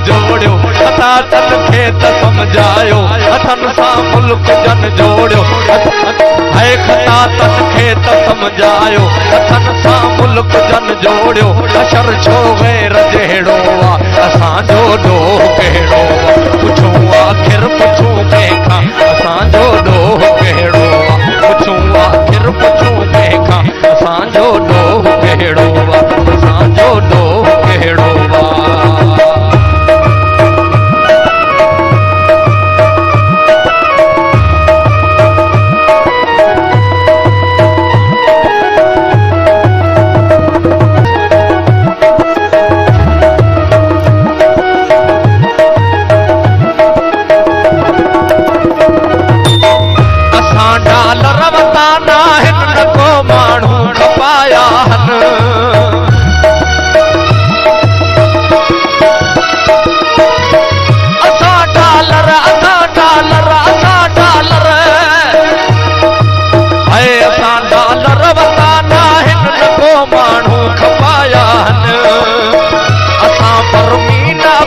जोड़ियो अता तन खेत समझायो अथन सा मुल्क जन जोड़ियो है खता तन खेत समझायो अथन सा मुल्क जन जोड़ियो अशर छो गैर जहिड़ो असांजो डोह कहिड़ो पुछूं आखिर पुछूं कंहिंखां असांजो डोह कहिड़ो पुछूं आखिर पुछूं कंहिंखां असांजो डोह कहिड़ो असांजो डोह कहिड़ो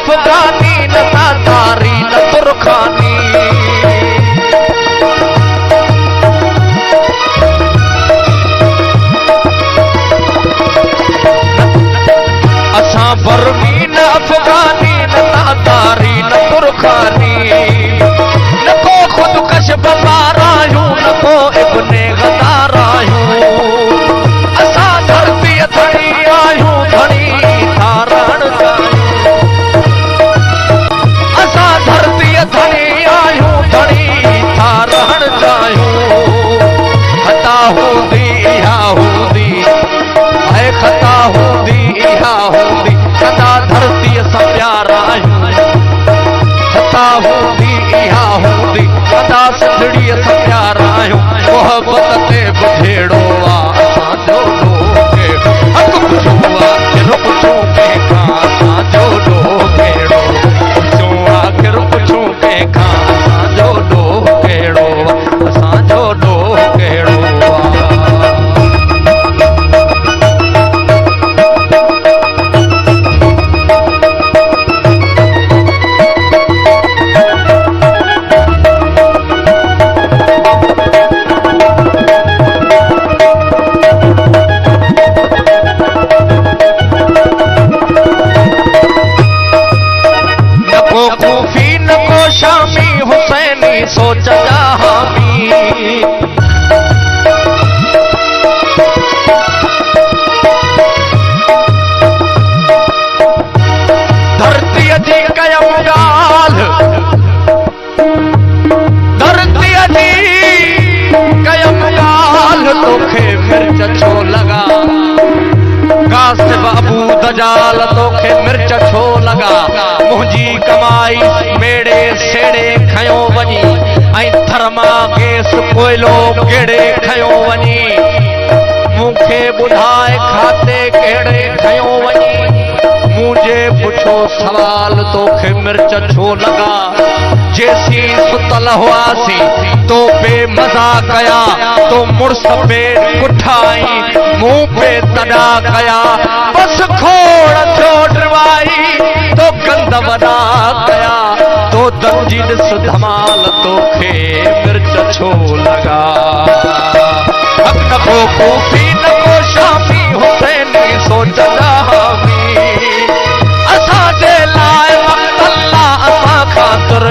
अफगानी न तारी न तुर्खानी असां बर्मी न अफगानी न तारी न तुर्खानी न को खुदकश बाज़ार आहियूं न को इब्ने गदार आहियूं असां धरती धणी आहियूं धणी थारण धनी आयूं धनी था रहण चाहियूं खता हूंदी इहा हूंदी ऐं खता हूंदी इहा हूंदी सदा धरतीअ सां प्यार आहियूं खता हूंदी इहा हूंदी सदा सिंधड़ीअ सां प्यार आहियूं मोहबत ते बुझेड़ो असांजो डोह कहिड़ो हक़ पुछूं आखिर पुछूं कंहिंखां असांजो डोह कहिड़ो पुछूं आखिर पुछूं कंहिंखां असांजो डोह कहिड़ो असांजो डोह कहिड़ो शामी हुसैनी सोच जा हामी धरतीअ जी कयम ॻाल्हि धरतीअ जी कयम ॻाल्हि तोखे मिर्च छो लॻा कासिब अबू दजाल तोखे मिर्च छो लॻा मुंहिंजी कमाई मेड़े सेड़े खयो वञी ऐं थर्मा गैस कोयलो कहिड़े खयो वञी मूंखे ॿुधाए खाते कहिड़े खयो वञी मुंहिंजे पुछो सवाल तोखे मिर्च छो लॻा जेसी सुतल हुआसीं तो पे मज़ा कया तो मुड़स पे कुठाई मुंह पे तड़ा कया बस खोड़ थियो ड्रवाई तो गंद वॾा कया तो दंजी ॾिस धमाल तोखे मिर्च छो लॻा न को कूफी न को शामी हुसैनी सोचंदा हामी असांजे लाइ वक़्त अल्लाह असां ख़ातिर